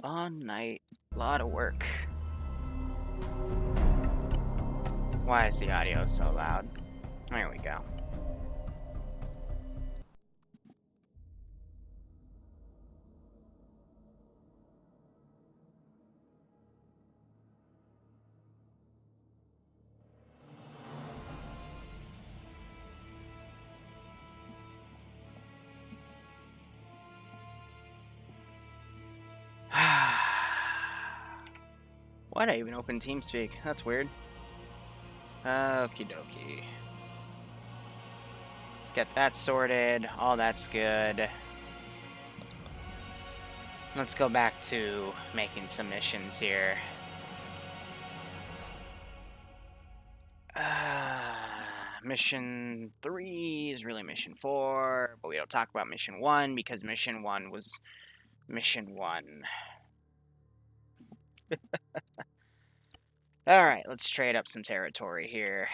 Long night, lot of work. Why is the audio so loud? There we go. Why'd I even open TeamSpeak? That's weird. Okie dokie. Let's get that sorted. All that's good. Let's go back to making some missions here. Mission 3 is really Mission 4, but we don't talk about Mission 1 because Mission 1 was Mission 1. Alright, let's trade up some territory here.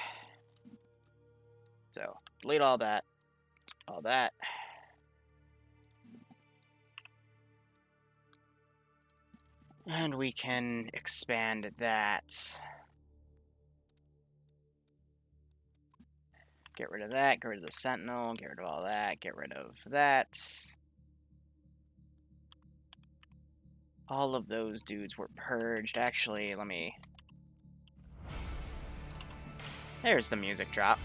So, delete all that. All that. And we can expand that. Get rid of that, get rid of the Sentinel, get rid of all that, get rid of that. All of those dudes were purged. Actually, let me... There's the music drop.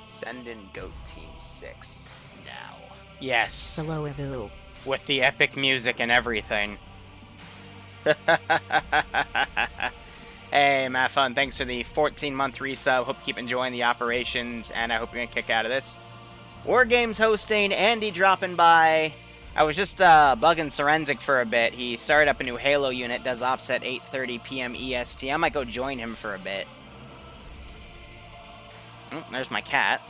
Send in Goat Team 6 now. Yes. Hello, Evu. With the epic music and everything. Hey, Matt Fun, thanks for the 14-month resub. Hope you keep enjoying the operations, and I hope you're gonna kick out of this. War Games hosting, Andy dropping by. I was just bugging Serenzic for a bit. He started up a new Halo unit, does ops at 8:30 p.m. EST. I might go join him for a bit. Oh, there's my cat.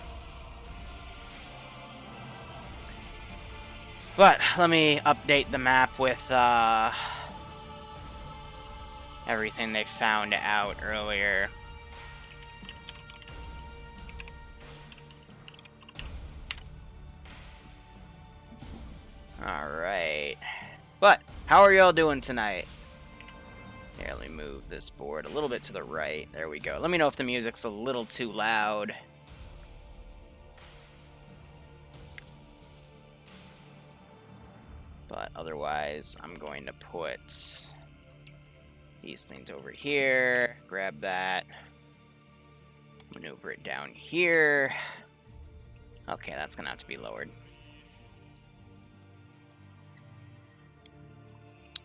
But let me update the map with everything they found out earlier. Alright. But, how are y'all doing tonight? Here, let me move this board a little bit to the right. There we go. Let me know if the music's a little too loud. But otherwise, I'm going to put these things over here. Grab that. Maneuver it down here. Okay, that's going to have to be lowered.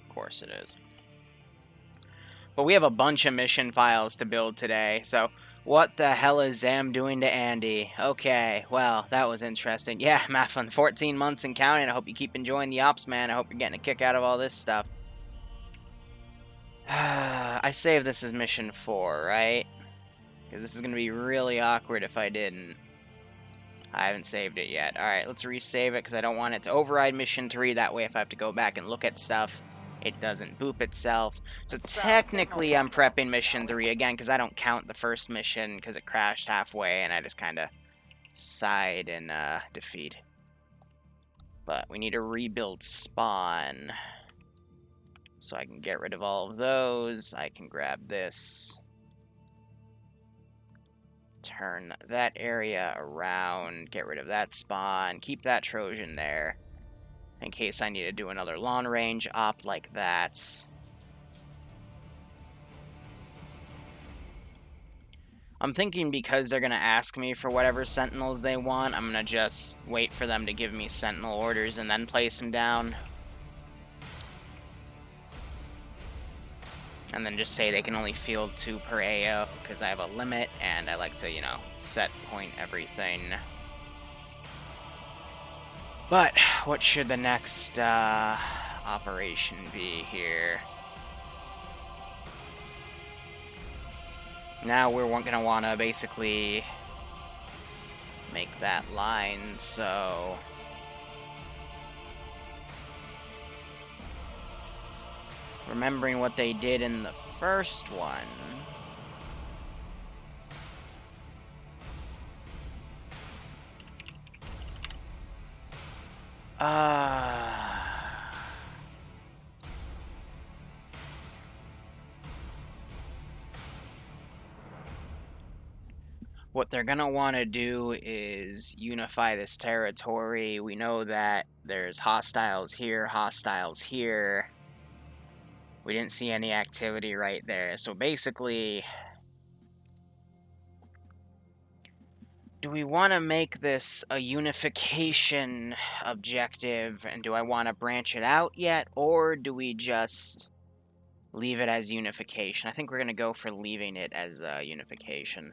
Of course it is. But we have a bunch of mission files to build today, so what the hell is Zam doing to Andy? Okay, well, that was interesting. Yeah, Maffin, 14 months and counting. I hope you keep enjoying the ops, man. I hope you're getting a kick out of all this stuff. I saved this as mission 4, right? Because this is going to be really awkward if I didn't. I haven't saved it yet. Alright, let's resave it because I don't want it to override mission 3. That way, if I have to go back and look at stuff, it doesn't boop itself. So technically, I'm prepping mission 3 again because I don't count the first mission because it crashed halfway and I just kind of sighed in defeat. But we need to rebuild spawn. So I can get rid of all of those. I can grab this. Turn that area around. Get rid of that spawn. Keep that Trojan there. In case I need to do another long range op like that. I'm thinking because they're going to ask me for whatever Sentinels they want, I'm going to just wait for them to give me Sentinel orders and then place them down. And then just say they can only field 2 per AO, because I have a limit, and I like to, you know, set point everything. But, what should the next operation be here? Now we're going to want to basically make that line, so... Remembering what they did in the first one... What they're gonna want to do is unify this territory. We know that there's hostiles here, hostiles here. We didn't see any activity right there. So basically, do we want to make this a unification objective, and do I want to branch it out yet, or do we just leave it as unification? I think we're going to go for leaving it as unification.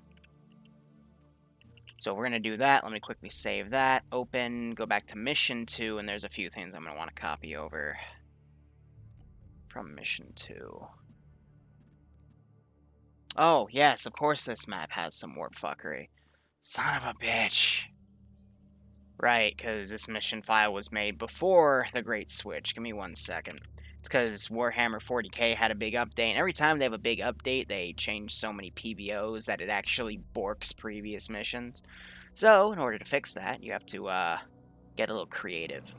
So we're going to do that. Let me quickly save that. Open, go back to Mission 2, and there's a few things I'm going to want to copy over from Mission 2. Oh, yes, of course this map has some warp fuckery. Son of a bitch. Right, because this mission file was made before the Great Switch. Give me 1 second. It's because Warhammer 40k had a big update, and every time they have a big update, they change so many PBOs that it actually borks previous missions. So, in order to fix that, you have to get a little creative.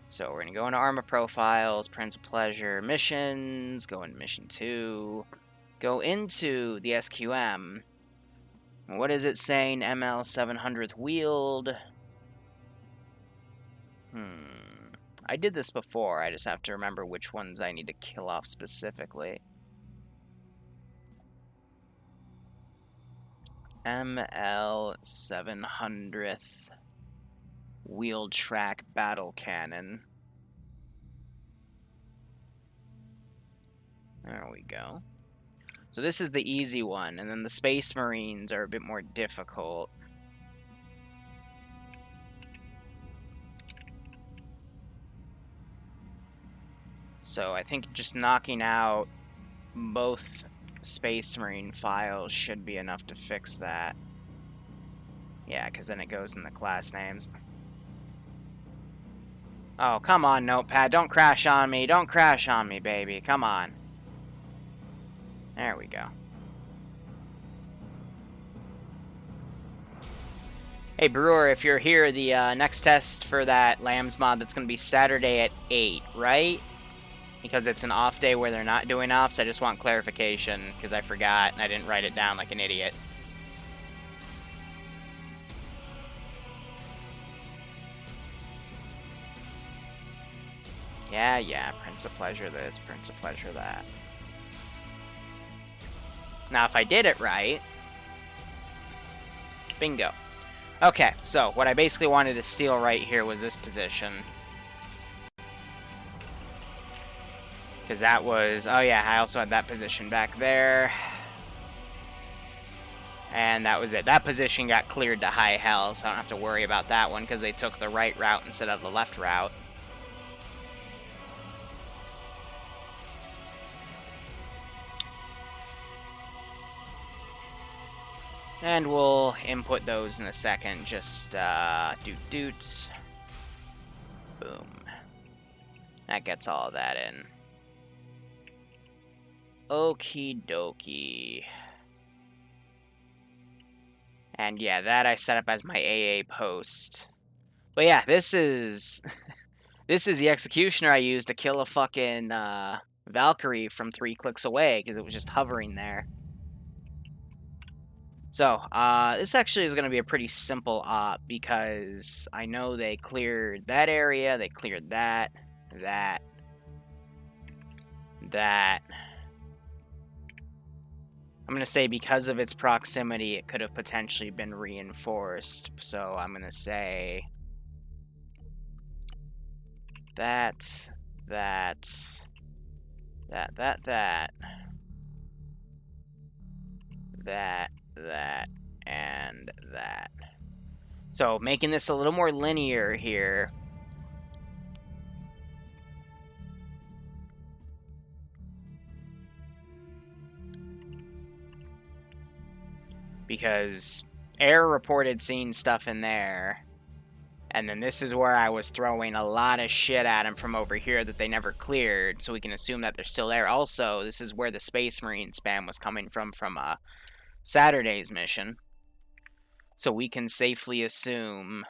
So, we're going to go into Armor Profiles, Prince of Pleasure, Missions, go into Mission 2, go into the SQM. What is it saying? ML 700th Wield. I did this before. I just have to remember which ones I need to kill off specifically. ML 700th Wheel Track Battle Cannon. There we go. So this is the easy one, and then the Space Marines are a bit more difficult. So I think just knocking out both Space Marine files should be enough to fix that. Yeah, because then it goes in the class names. Oh, come on, Notepad. Don't crash on me. Don't crash on me, baby. Come on. There we go. Hey, Brewer, if you're here, the next test for that Lambs mod, that's going to be Saturday at 8, right? Because it's an off day where they're not doing offs. I just want clarification, because I forgot, and I didn't write it down like an idiot. Yeah, Prince of Pleasure this, Prince of Pleasure that. Now, if I did it right... Bingo. Okay, so what I basically wanted to steal right here was this position. Because that was... Oh yeah, I also had that position back there. And that was it. That position got cleared to high hell, so I don't have to worry about that one, because they took the right route instead of the left route. And we'll input those in a second. Just, doot. Boom. That gets all of that in. Okie dokie. And yeah, that I set up as my AA post. But yeah, this is... this is the executioner I used to kill a fucking, Valkyrie from 3 clicks away, because it was just hovering there. So, this actually is going to be a pretty simple op, because I know they cleared that area, they cleared that. I'm going to say because of its proximity, it could have potentially been reinforced. So, I'm going to say that, and that. So, making this a little more linear here. Because Air reported seeing stuff in there. And then this is where I was throwing a lot of shit at them from over here that they never cleared, so we can assume that they're still there. Also, this is where the Space Marine spam was coming from Saturday's mission. So we can safely assume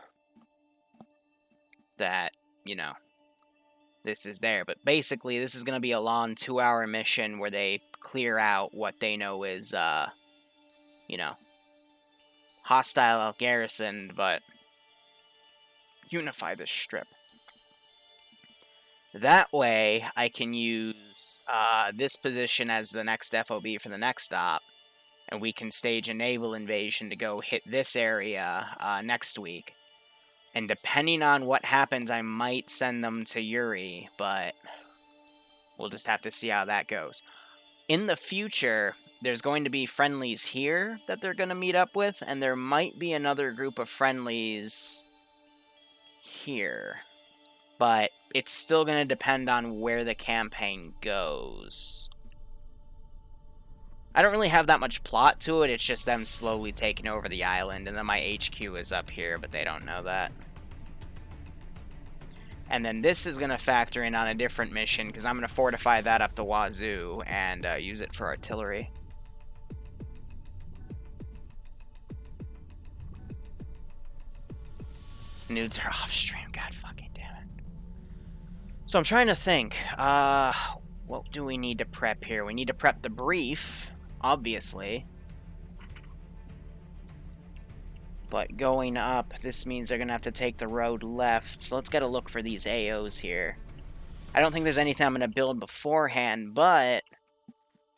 that, you know, this is there. But basically, this is going to be a long 2-hour mission where they clear out what they know is, you know, hostile garrisoned, but unify this strip. That way, I can use this position as the next FOB for the next stop, and we can stage a naval invasion to go hit this area next week. And depending on what happens, I might send them to Yuri, but we'll just have to see how that goes. In the future, there's going to be friendlies here that they're going to meet up with, and there might be another group of friendlies here. But it's still going to depend on where the campaign goes. I don't really have that much plot to it, it's just them slowly taking over the island, and then my HQ is up here, but they don't know that. And then this is going to factor in on a different mission, because I'm going to fortify that up the wazoo and use it for artillery. Nudes are off stream, god fucking damn it. So I'm trying to think, what do we need to prep here? We need to prep the brief, obviously. But going up, this means they're going to have to take the road left. So let's get a look for these AOs here. I don't think there's anything I'm going to build beforehand, but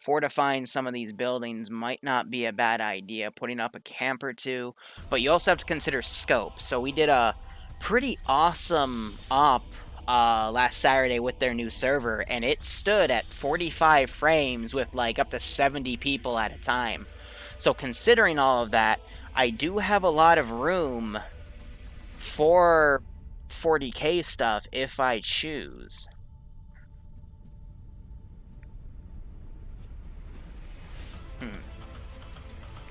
fortifying some of these buildings might not be a bad idea. Putting up a camp or two. But you also have to consider scope. So we did a pretty awesome op last Saturday with their new server, and it stood at 45 frames with like up to 70 people at a time. So considering all of that, I do have a lot of room for 40k stuff if I choose.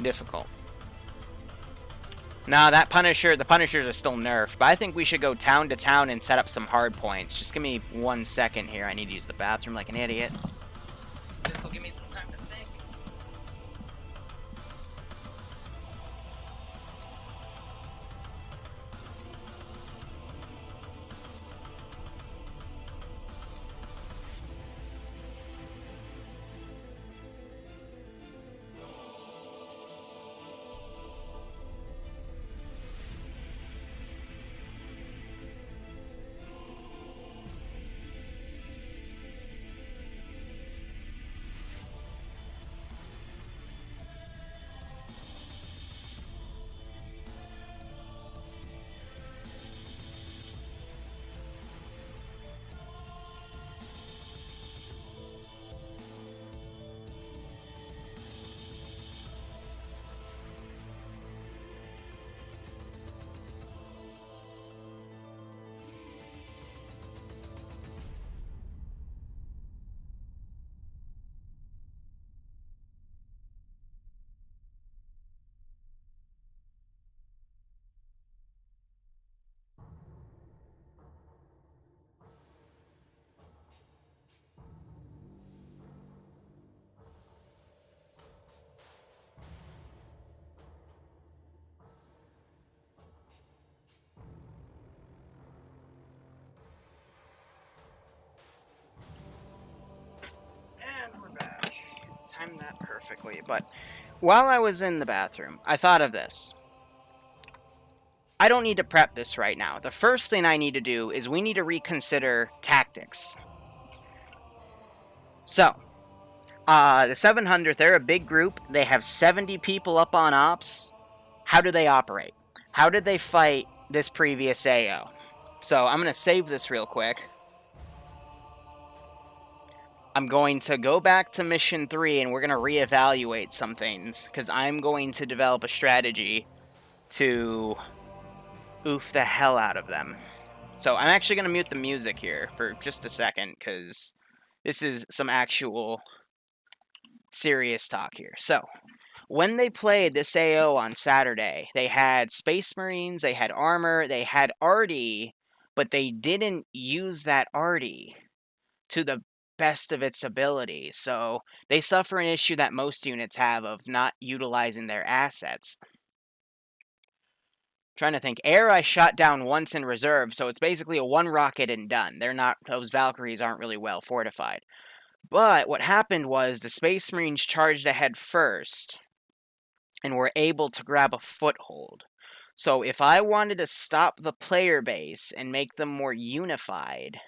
Difficult. Nah, that Punisher, the Punishers are still nerfed, but I think we should go town to town and set up some hard points. Just give me 1 second here. I need to use the bathroom like an idiot. This will give me some time to think. And we're back. Timed that perfectly, but while I was in the bathroom, I thought of this. I don't need to prep this right now. The first thing I need to do is we need to reconsider tactics. So, the 700th, they're a big group. They have 70 people up on ops. How do they operate? How did they fight this previous AO? So, I'm going to save this real quick. I'm going to go back to Mission 3, and we're going to reevaluate some things, because I'm going to develop a strategy to oof the hell out of them. So I'm actually going to mute the music here for just a second, because this is some actual serious talk here. So, when they played this AO on Saturday, they had Space Marines, they had armor, they had arty, but they didn't use that arty to the best of its ability. So they suffer an issue that most units have of not utilizing their assets. Trying to think. Air I shot down once in reserve, so it's basically a one rocket and done. Those Valkyries aren't really well fortified. But what happened was the Space Marines charged ahead first and were able to grab a foothold. So if I wanted to stop the player base and make them more unified,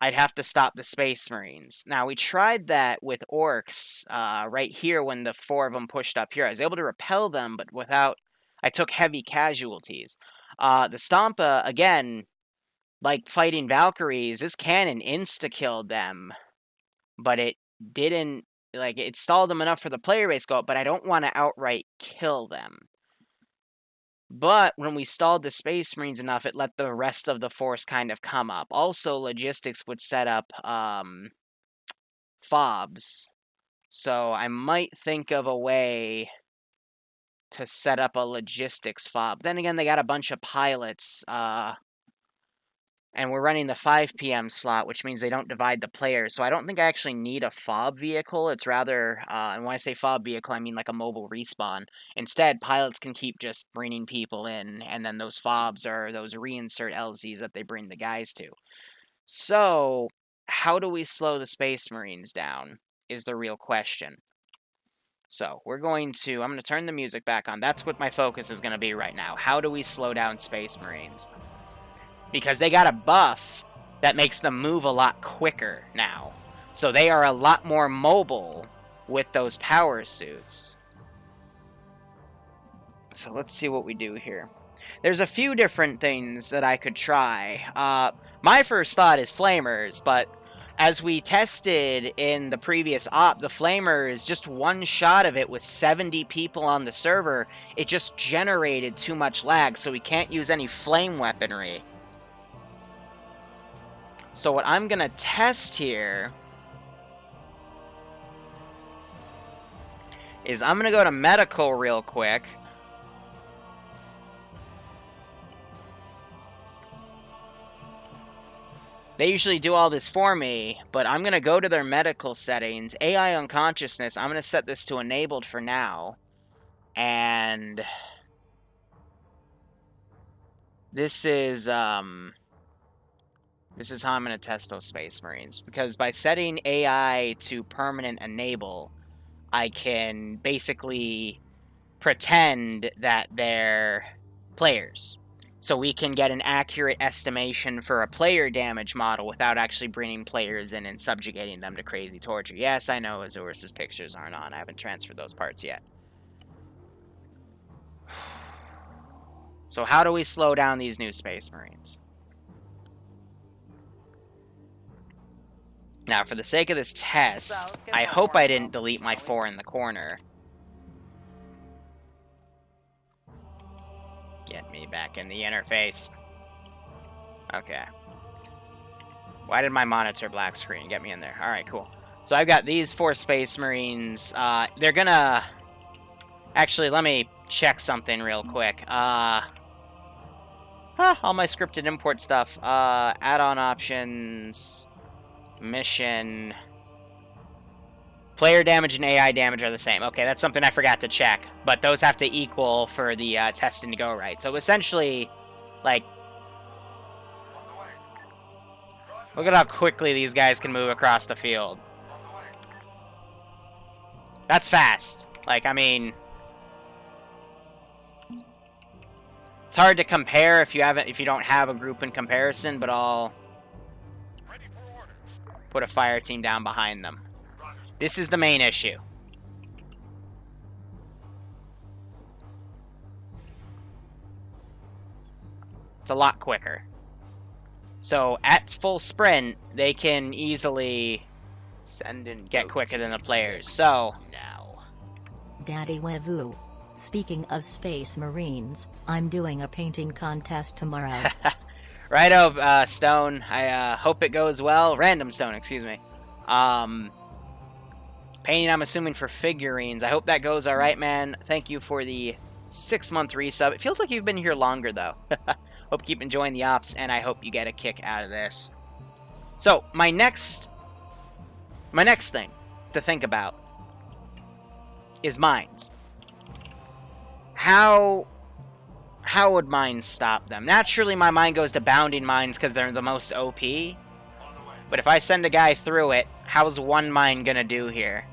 I'd have to stop the Space Marines. Now, we tried that with Orcs right here when the 4 of them pushed up here. I was able to repel them, but I took heavy casualties. The Stompa, again, like fighting Valkyries, this cannon insta-killed them, but it didn't, it stalled them enough for the player base to go up, but I don't want to outright kill them. But when we stalled the Space Marines enough, it let the rest of the force kind of come up. Also, logistics would set up FOBs. So I might think of a way to set up a logistics FOB. Then again, they got a bunch of pilots, and we're running the 5 p.m. slot, which means they don't divide the players. So I don't think I actually need a FOB vehicle. It's rather, and when I say FOB vehicle, I mean like a mobile respawn. Instead, pilots can keep just bringing people in, and then those FOBs are those reinsert LZs that they bring the guys to. So, how do we slow the Space Marines down is the real question. So, I'm going to turn the music back on. That's what my focus is going to be right now. How do we slow down Space Marines? Because they got a buff that makes them move a lot quicker now. So they are a lot more mobile with those power suits. So let's see what we do here. There's a few different things that I could try. My first thought is Flamers, but as we tested in the previous op, the Flamers, just one shot of it with 70 people on the server, it just generated too much lag, so we can't use any flame weaponry. So what I'm going to test here is I'm going to go to medical real quick. They usually do all this for me, but I'm going to go to their medical settings. AI unconsciousness, I'm going to set this to enabled for now. And this is how I'm going to test those Space Marines. Because by setting AI to permanent enable, I can basically pretend that they're players. So we can get an accurate estimation for a player damage model without actually bringing players in and subjugating them to crazy torture. Yes, I know Azurus' pictures aren't on. I haven't transferred those parts yet. So how do we slow down these new Space Marines? Now, for the sake of this test, I hope I didn't delete my 4 in the corner. Get me back in the interface. Okay. Why did my monitor black screen? Get me in there. Alright, cool. So I've got these 4 Space Marines. They're gonna... Actually, let me check something real quick. All my scripted import stuff. Add-on options... Mission... Player damage and AI damage are the same. Okay, that's something I forgot to check. But those have to equal for the testing to go right. So essentially, like... Look at how quickly these guys can move across the field. That's fast. Like, I mean... It's hard to compare if you don't have a group in comparison, but I'll... put a fire team down behind them. This is the main issue. It's a lot quicker. So at full sprint, they can easily get quicker than the players. So now, Daddy Wevu. Speaking of Space Marines, I'm doing a painting contest tomorrow. Righto, Stone. I hope it goes well. Random Stone, excuse me. Painting, I'm assuming, for figurines. I hope that goes all right, man. Thank you for the 6-month resub. It feels like you've been here longer, though. Hope you keep enjoying the ops, and I hope you get a kick out of this. So, my next thing to think about is mines. How would mines stop them? Naturally, my mind goes to bounding mines because they're the most OP. But if I send a guy through it, how's one mine gonna do here?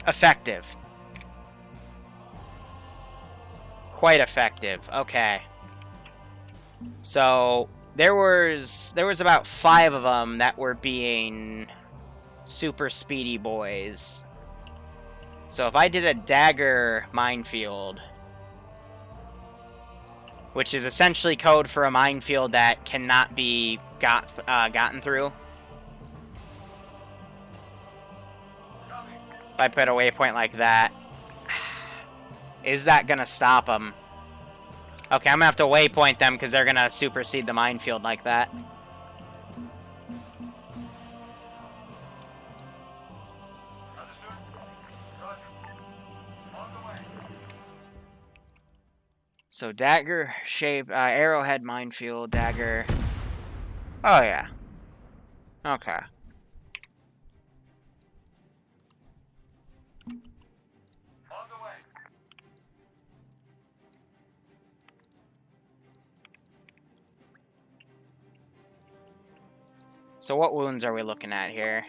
Effective. Quite effective. Okay. So there was about 5 of them that were being super speedy boys. So if I did a dagger minefield, which is essentially code for a minefield that cannot be gotten through. If I put a waypoint like that, is that gonna stop them? Okay, I'm gonna have to waypoint them because they're gonna supersede the minefield like that. So dagger shape, arrowhead minefield, dagger. Oh yeah. Okay. So what wounds are we looking at here?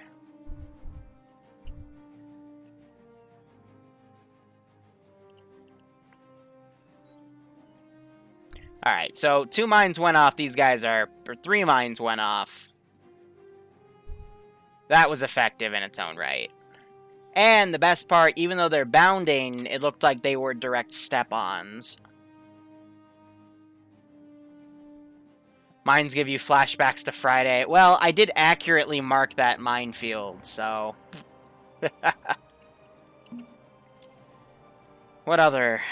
Alright, so 2 mines went off. These guys are... Or 3 mines went off. That was effective in its own right. And the best part, even though they're bounding, it looked like they were direct step-ons. Mines give you flashbacks to Friday. Well, I did accurately mark that minefield, so... What other...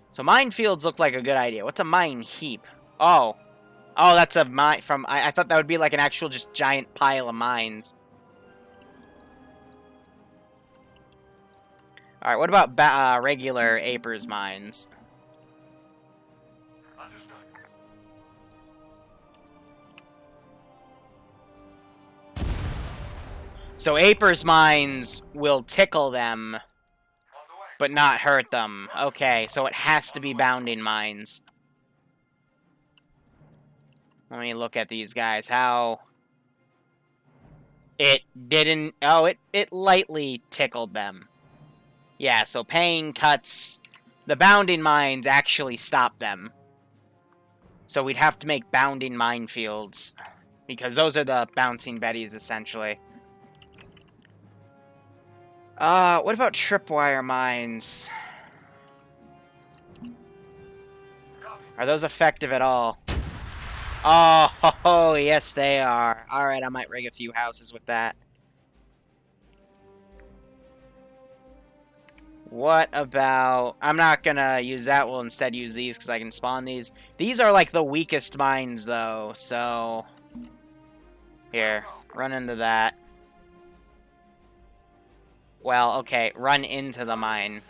So minefields look like a good idea. What's a mine heap? Oh. Oh, that's a mine from... I thought that would be like an actual just giant pile of mines. Alright, what about regular Apers mines? So Apers mines will tickle them, but not hurt them. Okay, so it has to be bounding mines. Let me look at these guys. How... It didn't... Oh, it lightly tickled them. Yeah, so pain cuts... The bounding mines actually stop them. So we'd have to make bounding minefields. Because those are the bouncing betties, essentially. What about tripwire mines? Are those effective at all? Oh, yes they are. Alright, I might rig a few houses with that. What about... I'm not gonna use that, we'll instead use these because I can spawn these. These are like the weakest mines though, so... Here, run into that. Well, okay, run into the mine.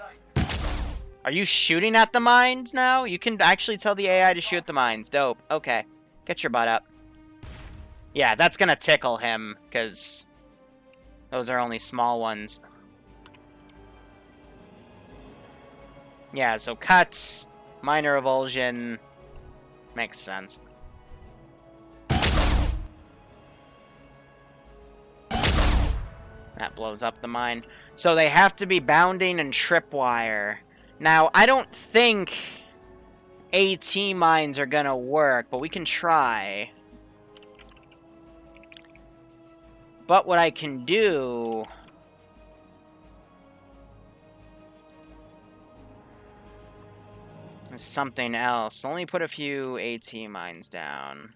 Are you shooting at the mines now? You can actually tell the AI to shoot the mines. Dope. Okay. Get your butt up. Yeah, that's gonna tickle him, because those are only small ones. Yeah, so cuts, minor revulsion, makes sense. That blows up the mine. So they have to be bounding and tripwire. Now, I don't think AT mines are gonna work, but we can try. But what I can do... is something else. Let me put a few AT mines down.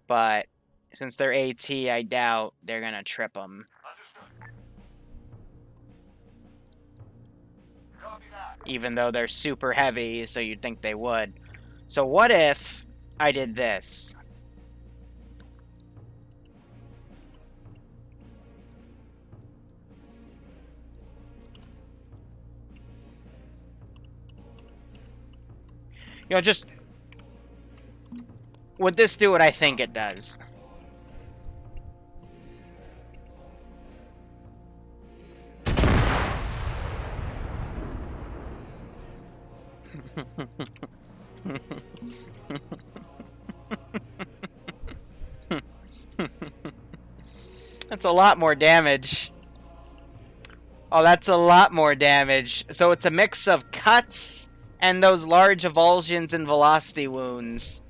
But since they're AT, I doubt they're gonna trip them. even though they're super heavy, so you'd think they would. So what if I did this? You know, just... Would this do what I think it does? That's a lot more damage. Oh, that's a lot more damage. So it's a mix of cuts and those large avulsions and velocity wounds.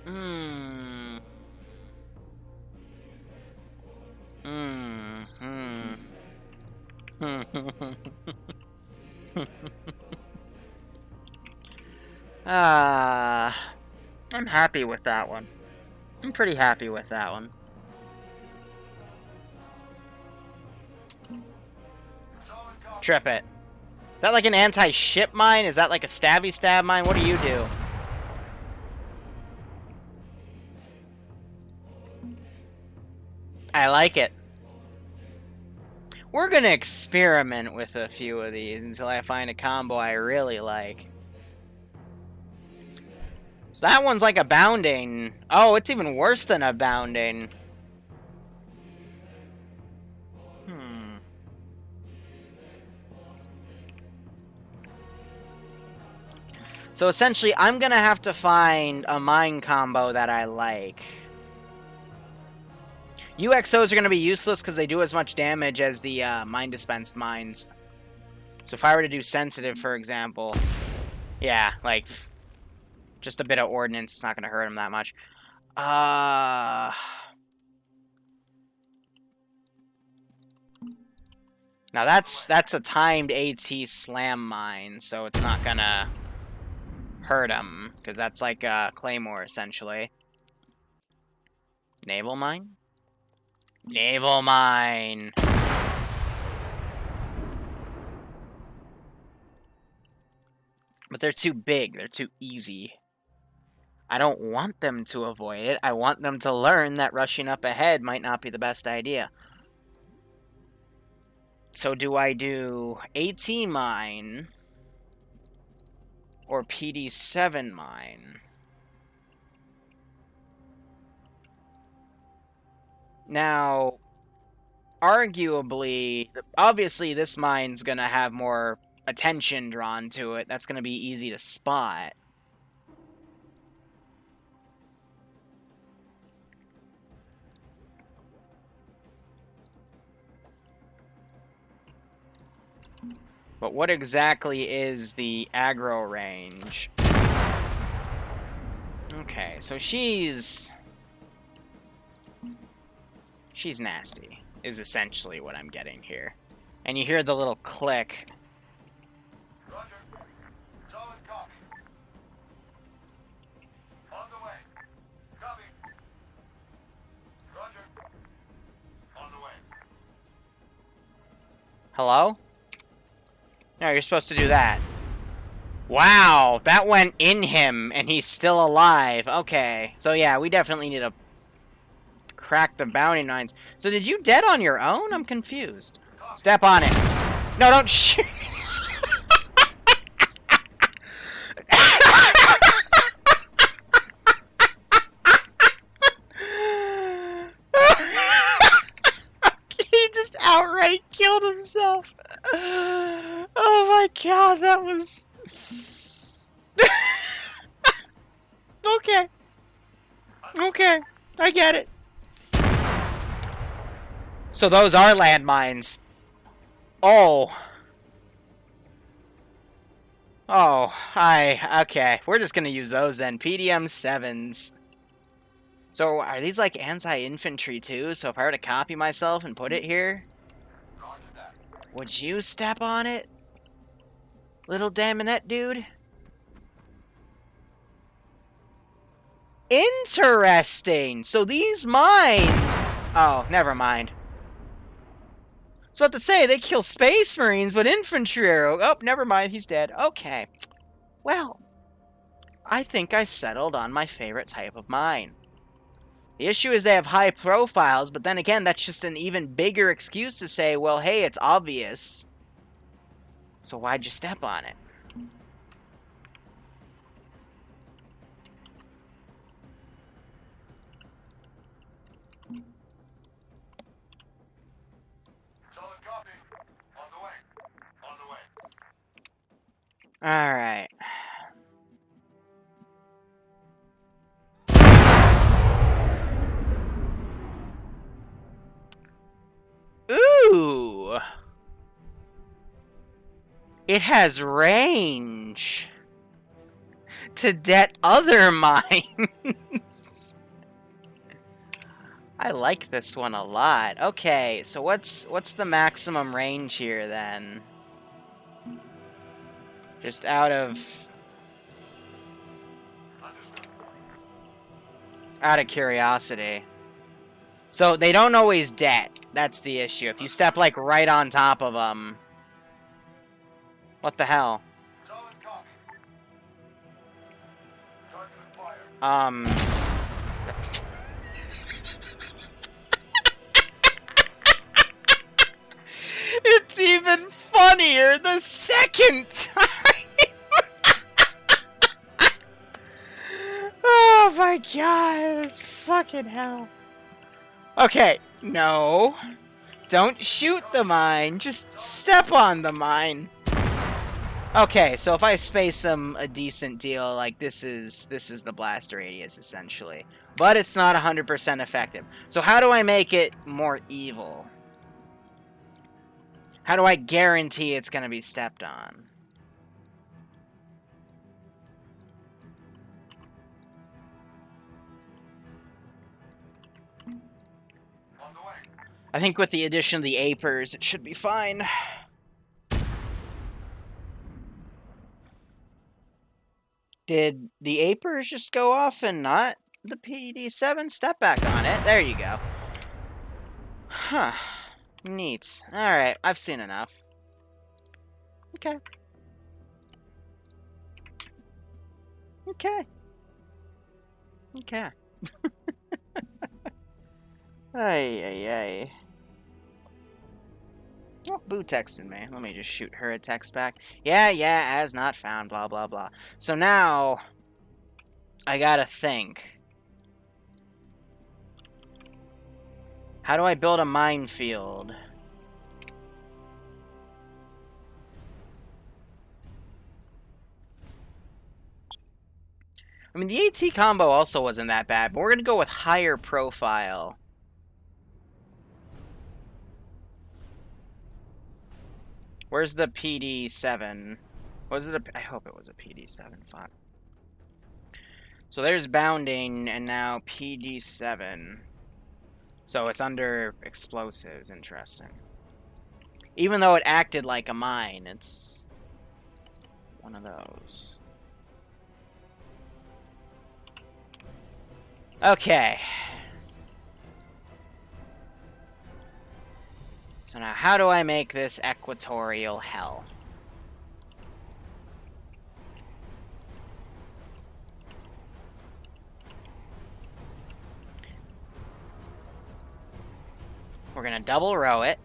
Hmm. I'm happy with that one. I'm pretty happy with that one. Trip it. Is that like an anti-ship mine? Is that like a stabby stab mine? What do you do? I like it. We're gonna experiment with a few of these until I find a combo I really like. So that one's like a bounding. Oh, it's even worse than a bounding. So essentially, I'm gonna have to find a mine combo that I like. UXOs are gonna be useless because they do as much damage as the mine dispensed mines. So if I were to do sensitive, for example, yeah, like just a bit of ordnance, it's not gonna hurt him that much. Now that's a timed AT slam mine, so it's not gonna hurt him because that's like a claymore essentially. Naval mine? Naval mine. But they're too big. They're too easy. I don't want them to avoid it. I want them to learn that rushing up ahead might not be the best idea. So do I do AT mine or PD7 mine? Now, arguably, obviously this mine's going to have more attention drawn to it. That's going to be easy to spot. But what exactly is the aggro range? Okay, so she's nasty, is essentially what I'm getting here. And you hear the little click. Roger. Solid copy. On the way. Copy. Roger. On the way. Hello? No, you're supposed to do that. Wow, that went in him, and he's still alive. Okay, so yeah, we definitely need to crack the bounty mines. So did you dead on your own? I'm confused. Step on it. No, don't shoot. He just outright killed himself. Oh my god, that was... Okay. Okay, I get it. So those are landmines. Oh. Oh, okay. We're just gonna use those then. PDM 7s. So are these like anti-infantry too? So if I were to copy myself and put it here, would you step on it? Little damonette dude? Interesting! So these mine... Oh, never mind. So I have to say, they kill Space Marines, but infantry are... Oh, never mind, he's dead. Okay. Well, I think I settled on my favorite type of mine. The issue is they have high profiles, but then again, that's just an even bigger excuse to say, well, hey, it's obvious. So why'd you step on it? Solid copy. On the way. On the way. Alright. Ooh! It has range to det other mines. I like this one a lot. Okay, so what's the maximum range here then? Just out of curiosity. So they don't always det. That's the issue. If you step like right on top of them. What the hell? Solid copy. Target acquired. It's even funnier the second time. Oh my god, it's fucking hell. Okay, no. Don't shoot the mine, just step on the mine. Okay, so if I space them a decent deal, like this is the blast radius essentially. But it's not 100% effective. So how do I make it more evil? How do I guarantee it's going to be stepped on? On the way. I think with the addition of the Apers, it should be fine. Did the Apers just go off and not the PD7? Step back on it. There you go. Huh. Neat. Alright, I've seen enough. Okay. Okay. Okay. Ay, ay, ay. Oh, Boo texted me. Let me just shoot her a text back. Yeah, as not found, blah, blah, blah. So now, I gotta think. How do I build a minefield? I mean, the AT combo also wasn't that bad, but we're gonna go with higher profile. Where's the PD7? Was it a... I hope it was a PD7. Fuck. So there's bounding, and now PD7. So it's under explosives. Interesting. Even though it acted like a mine, it's one of those. Okay. So now, how do I make this equatorial hell? We're gonna double row it.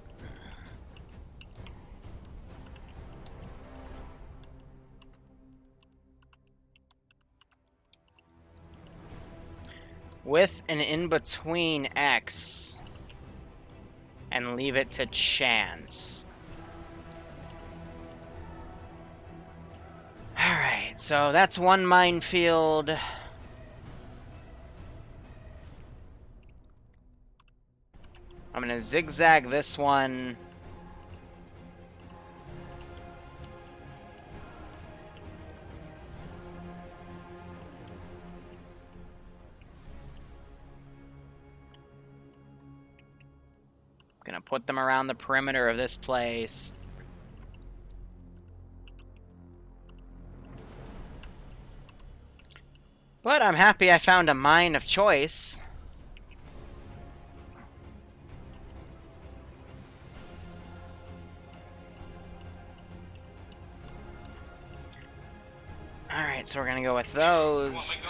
With an in-between X. And leave it to chance. Alright, so that's one minefield. I'm gonna zigzag this one. Gonna put them around the perimeter of this place. But I'm happy I found a mine of choice. so we're gonna go with those.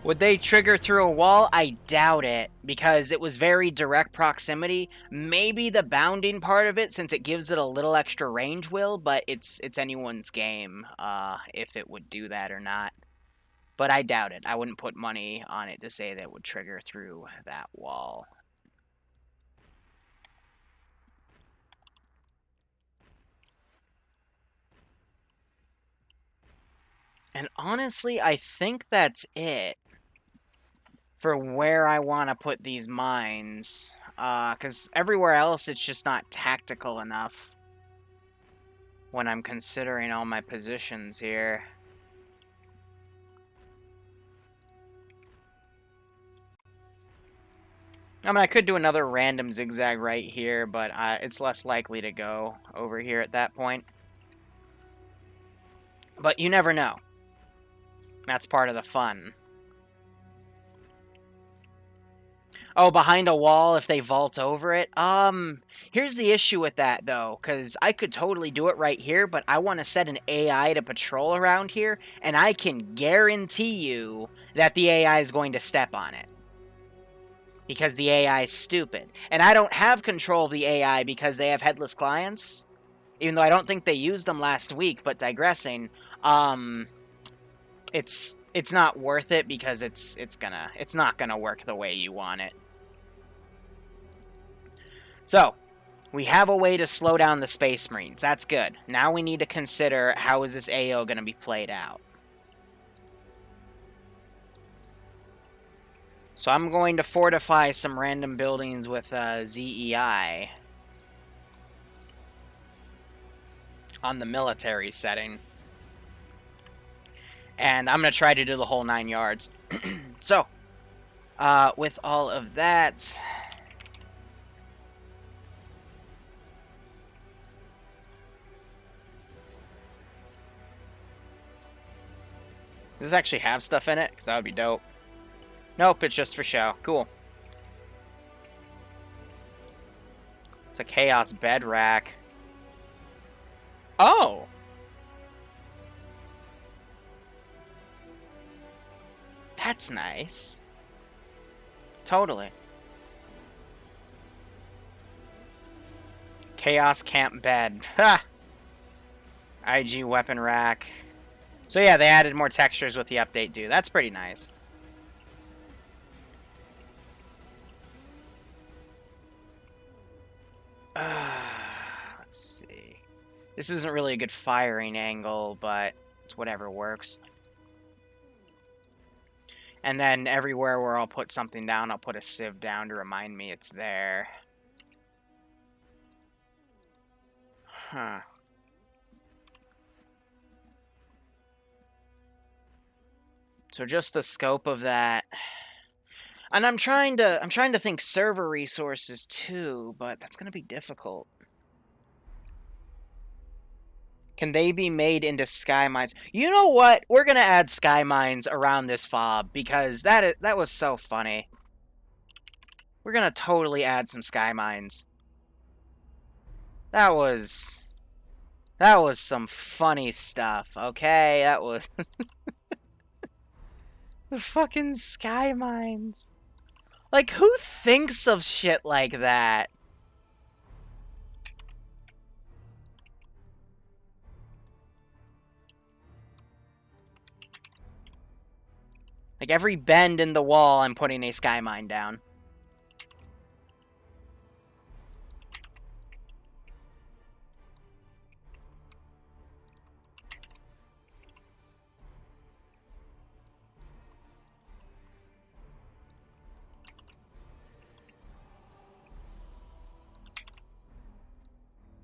Would they trigger through a wall? I doubt it, because it was very direct proximity. Maybe the bounding part of it, since it gives it a little extra range, will, but it's anyone's game if it would do that or not. But I doubt it. I wouldn't put money on it to say that it would trigger through that wall. And honestly, I think that's it for where I want to put these mines. Because everywhere else, it's just not tactical enough when I'm considering all my positions here. I mean, I could do another random zigzag right here, but it's less likely to go over here at that point. But you never know. That's part of the fun. Oh, behind a wall if they vault over it? Here's the issue with that, though, because I could totally do it right here, but I want to set an AI to patrol around here, and I can guarantee you that the AI is going to step on it. Because the AI is stupid. And I don't have control of the AI because they have headless clients. Even though I don't think they used them last week, but digressing, it's not worth it because it's not gonna work the way you want it. So, we have a way to slow down the Space Marines. That's good. Now we need to consider how is this AO going to be played out. So I'm going to fortify some random buildings with ZEI on the military setting. And I'm going to try to do the whole 9 yards. So, with all of that... Does this actually have stuff in it? Because that would be dope. Nope, it's just for show. Cool. It's a Chaos bed rack. Oh! That's nice. Totally. Chaos camp bed. Ha! IG weapon rack. So yeah, they added more textures with the update, dude. That's pretty nice. Let's see. This isn't really a good firing angle, but it's whatever works. And then everywhere where I'll put something down, I'll put a sieve down to remind me it's there. Huh. So just the scope of that. And I'm trying to think server resources too, but that's gonna be difficult. Can they be made into sky mines? You know what? We're gonna add sky mines around this fob because that was so funny. We're gonna totally add some sky mines. That was some funny stuff, okay? That was the fucking sky mines. Like, who thinks of shit like that? Like, every bend in the wall, I'm putting a sky mine down.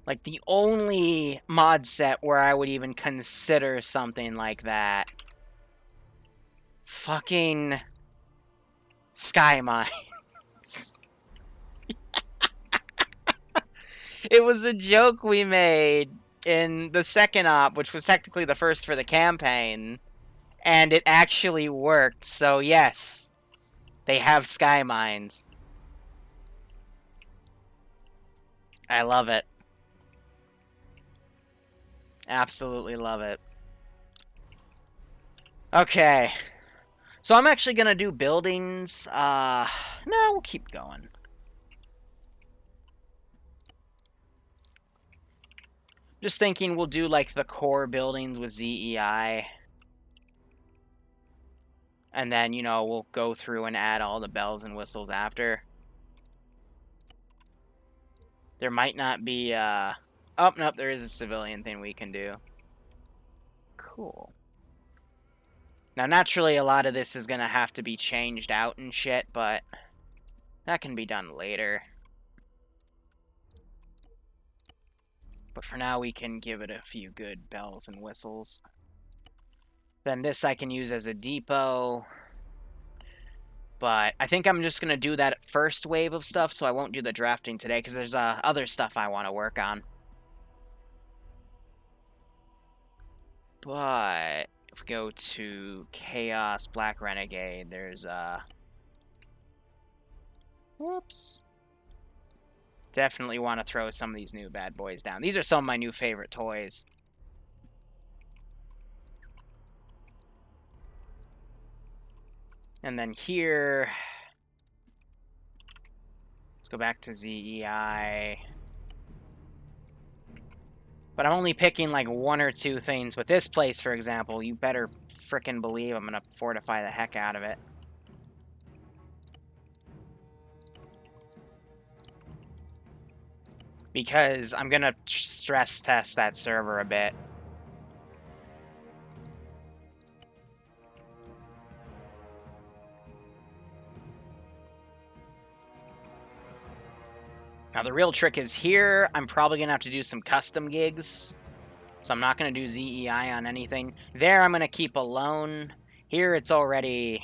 Like, the only mod set where I would even consider something like that. Fucking sky mines. It was a joke we made in the second op, which was technically the first for the campaign. And it actually worked, so yes. They have sky mines. I love it. Absolutely love it. Okay. So I'm actually gonna do buildings. No, we'll keep going. Just thinking we'll do like the core buildings with ZEI. And then, you know, we'll go through and add all the bells and whistles after. There might not be, oh, nope, there is a civilian thing we can do. Cool. Now, naturally, a lot of this is going to have to be changed out and shit, but that can be done later. But for now, we can give it a few good bells and whistles. Then this I can use as a depot. But I think I'm just going to do that first wave of stuff, so I won't do the drafting today, because there's other stuff I want to work on. But if we go to Chaos, Black Renegade, there's whoops. Definitely want to throw some of these new bad boys down. These are some of my new favorite toys. And then here, let's go back to ZEI. But I'm only picking like one or two things. But this place, for example, you better frickin' believe I'm going to fortify the heck out of it. Because I'm going to stress test that server a bit. Now, the real trick is here, I'm probably going to have to do some custom gigs. So I'm not going to do ZEI on anything. There, I'm going to keep alone. Here, it's already...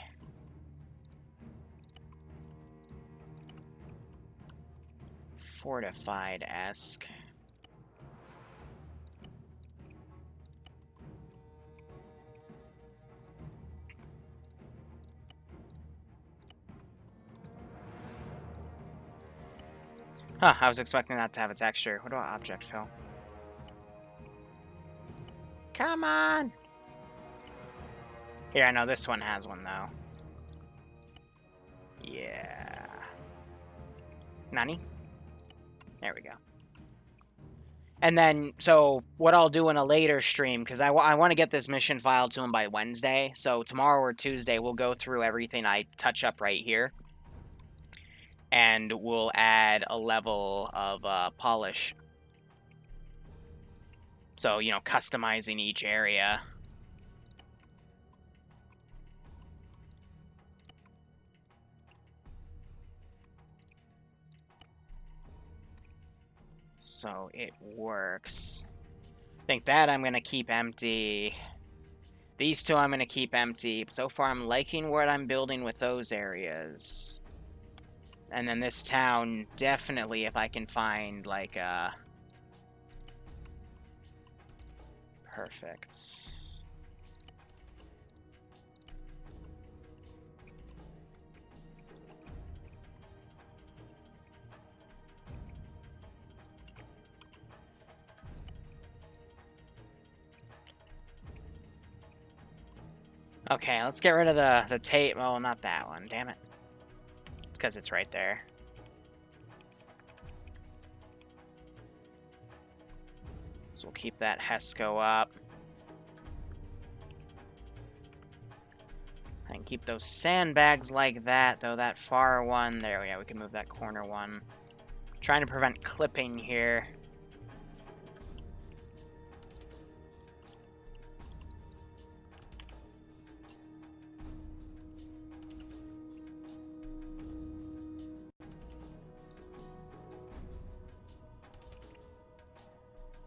fortified-esque. Huh, I was expecting that to have a texture. What about object fill? Come on! Here, I know this one has one, though. Yeah. Nani? There we go. And then, so, what I'll do in a later stream, because I want to get this mission file to him by Wednesday, so tomorrow or Tuesday, we'll go through everything I touch up right here. And we'll add a level of polish. So, you know, customizing each area. So it works. I think that I'm going to keep empty. These two I'm going to keep empty. So far I'm liking what I'm building with those areas. And then this town, definitely if I can find like a... Perfect. Okay, let's get rid of the tape. Oh, not that one. Damn it. It's because it's right there. So we'll keep that HESCO up. I can keep those sandbags like that, though that far one... There, yeah, we can move that corner one. Trying to prevent clipping here.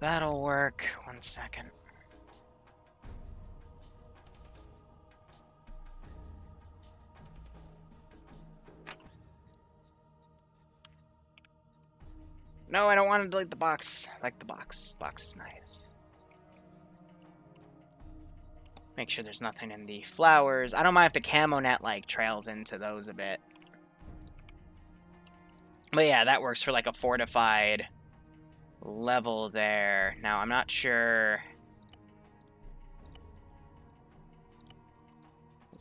That'll work. 1 second. No, I don't want to delete the box. I like the box. Box is nice. Make sure there's nothing in the flowers. I don't mind if the camo net, like, trails into those a bit. But yeah, that works for, like, a fortified level there. Now, I'm not sure...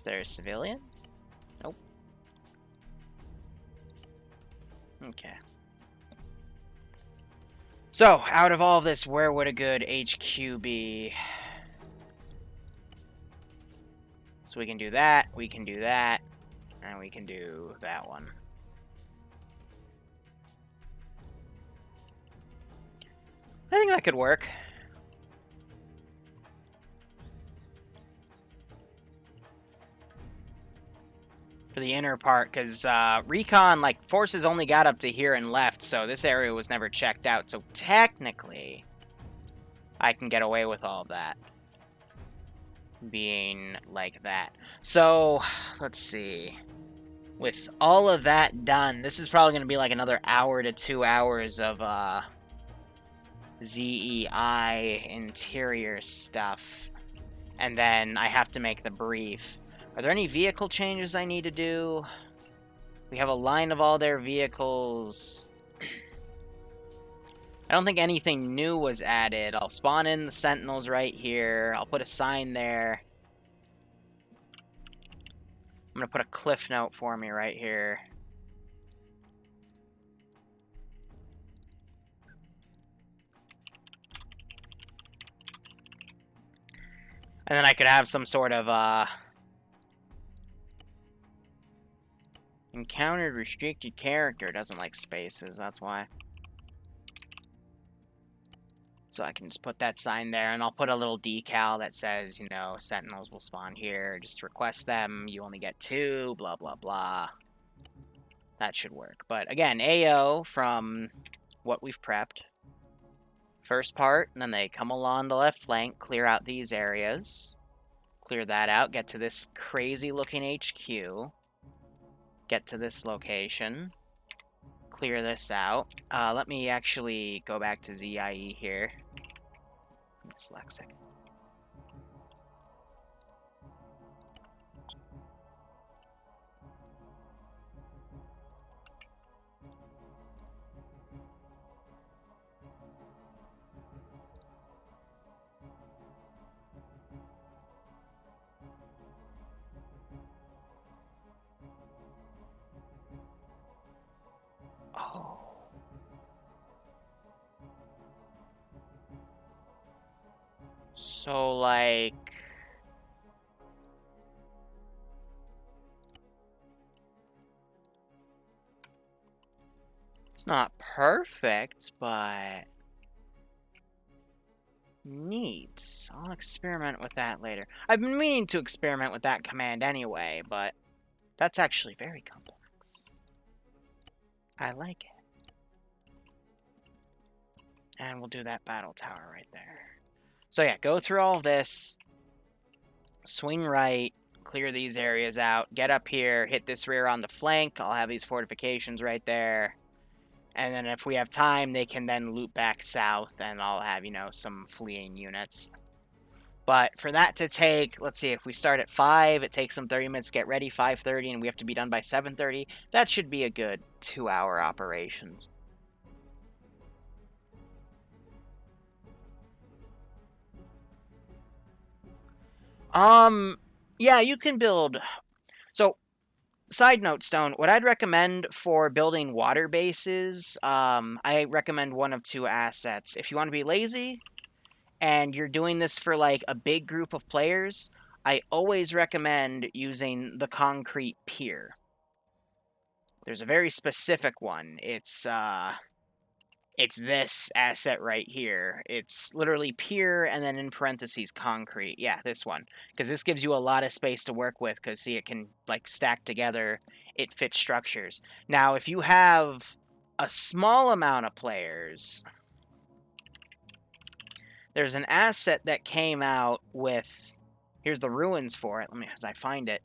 Is there a civilian? Nope. Okay. So, out of all this, where would a good HQ be? So we can do that, and we can do that one. I think that could work. For the inner part, because recon, like, forces only got up to here and left, so this area was never checked out. So technically, I can get away with all of that. Being like that. So, let's see. With all of that done, this is probably going to be like another hour to 2 hours of ZEI interior stuff. And then I have to make the brief. Are there any vehicle changes I need to do? We have a line of all their vehicles. I don't think anything new was added. I'll spawn in the Sentinels right here. I'll put a sign there. I'm going to put a cliff note for me right here. And then I could have some sort of, encountered restricted character. Doesn't like spaces, that's why. So I can just put that sign there, and I'll put a little decal that says, you know, Sentinels will spawn here. Just request them. You only get 2, blah, blah, blah. That should work. But again, AO from what we've prepped. First part, and then they come along the left flank, clear out these areas. Clear that out, get to this crazy-looking HQ. Get to this location. Clear this out. Let me actually go back to ZIE here. I'm dyslexic. Oh. So, like... It's not perfect, but... neat. I'll experiment with that later. I've been meaning to experiment with that command anyway, but... that's actually very complex. I like it. And we'll do that battle tower right there. So yeah, go through all of this. Swing right. Clear these areas out. Get up here. Hit this rear on the flank. I'll have these fortifications right there. And then if we have time, they can then loop back south. And I'll have, you know, some fleeing units. But for that to take, let's see, if we start at 5, it takes them 30 minutes to get ready, 5:30, and we have to be done by 7:30. That should be a good 2-hour operation. Yeah, you can build... So, side note, Stone, what I'd recommend for building water bases, I recommend one of 2 assets. If you want to be lazy, and you're doing this for, like, a big group of players, I always recommend using the concrete pier. There's a very specific one. It's this asset right here. It's literally pier and then in parentheses concrete. Yeah, this one. Because this gives you a lot of space to work with because, see, it can, like, stack together. It fits structures. Now, if you have a small amount of players, there's an asset that came out with... here's the ruins for it. Let me, as I find it.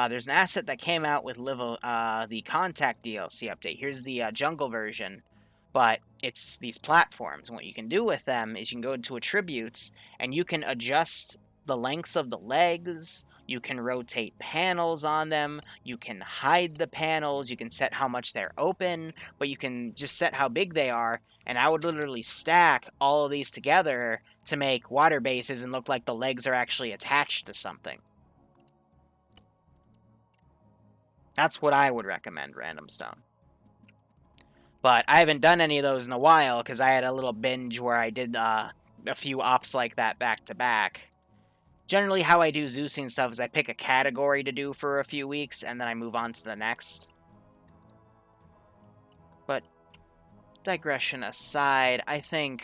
There's an asset that came out with the Contact DLC update. Here's the jungle version. But it's these platforms. And what you can do with them is you can go into attributes, and you can adjust the lengths of the legs. You can rotate panels on them. You can hide the panels. You can set how much they're open. But you can just set how big they are. And I would literally stack all of these together to make water bases and look like the legs are actually attached to something. That's what I would recommend, Random Stone. But I haven't done any of those in a while because I had a little binge where I did a few ops like that back to back. Generally, how I do Zeusing stuff is I pick a category to do for a few weeks and then I move on to the next. But digression aside, I think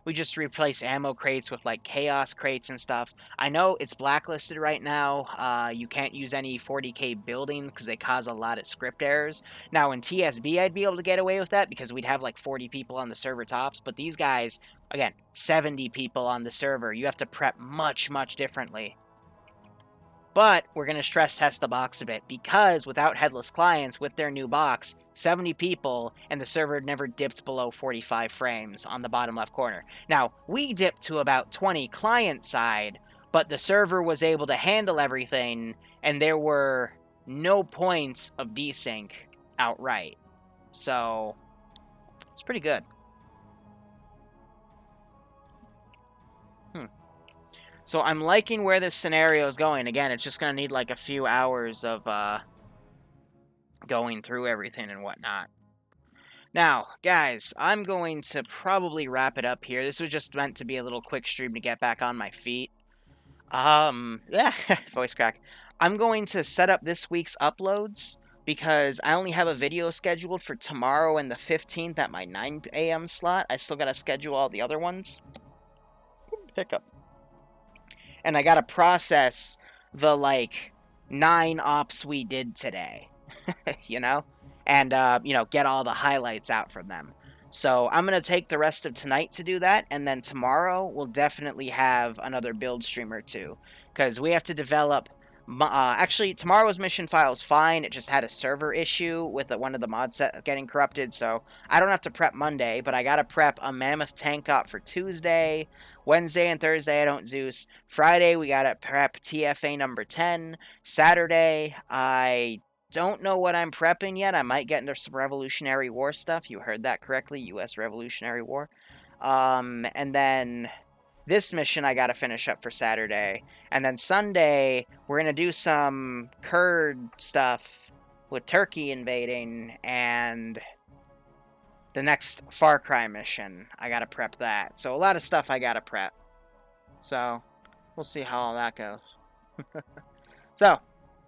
we just replace ammo crates with like chaos crates and stuff. I know it's blacklisted right now. You can't use any 40k buildings because they cause a lot of script errors. Now in TSB I'd be able to get away with that because we'd have like 40 people on the server tops, but these guys, again, 70 people on the server. You have to prep much differently. But we're going to stress test the box a bit because without headless clients with their new box, 70 people and the server never dipped below 45 frames on the bottom left corner. Now, we dipped to about 20 client side, but the server was able to handle everything and there were no points of desync outright. So, it's pretty good. So I'm liking where this scenario is going. Again, it's just going to need like a few hours of going through everything and whatnot. Now, guys, I'm going to probably wrap it up here. This was just meant to be a little quick stream to get back on my feet. Yeah, voice crack. I'm going to set up this week's uploads because I only have a video scheduled for tomorrow and the 15th at my 9 a.m. slot. I still got to schedule all the other ones. Hiccup. And I gotta process the, like, 9 ops we did today, you know? And, you know, get all the highlights out from them. So I'm going to take the rest of tonight to do that, and then tomorrow we'll definitely have another build stream or two. Because we have to develop... actually, tomorrow's mission file is fine. It just had a server issue with one of the mod set getting corrupted, so I don't have to prep Monday, but I got to prep a Mammoth tank op for Tuesday. Wednesday and Thursday, I don't Zeus. Friday, we got to prep TFA number 10. Saturday, I don't know what I'm prepping yet. I might get into some Revolutionary War stuff. You heard that correctly, U.S. Revolutionary War. And then this mission I gotta finish up for Saturday. And then Sunday, we're gonna do some Kurd stuff with Turkey invading, and the next Far Cry mission, I gotta prep that. So a lot of stuff I gotta prep. So, we'll see how all that goes. So,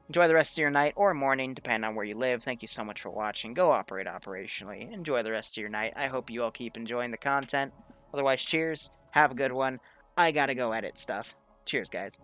enjoy the rest of your night or morning, depending on where you live. Thank you so much for watching. Go operate operationally. Enjoy the rest of your night. I hope you all keep enjoying the content. Otherwise, cheers. Have a good one. I gotta go edit stuff. Cheers, guys.